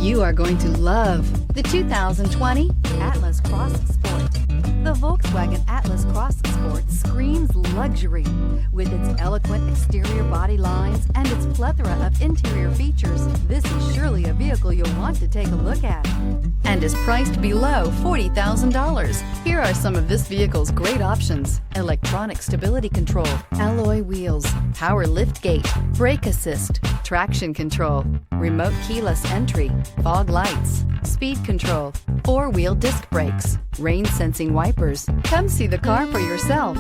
You are going to love the 2020 Atlas Cross Sport. The Volkswagen Atlas Cross Sport screams luxury. With its eloquent exterior body lines and its plethora of interior features, this is surely a vehicle you'll want to take a look at. And is priced below $40,000. Here are some of this vehicle's great options: electronic stability control, alloy wheels, power lift gate, brake assist, traction control, remote keyless entry, fog lights, speed control, four-wheel disc brakes, rain sensing wipers. Come see the car for yourself.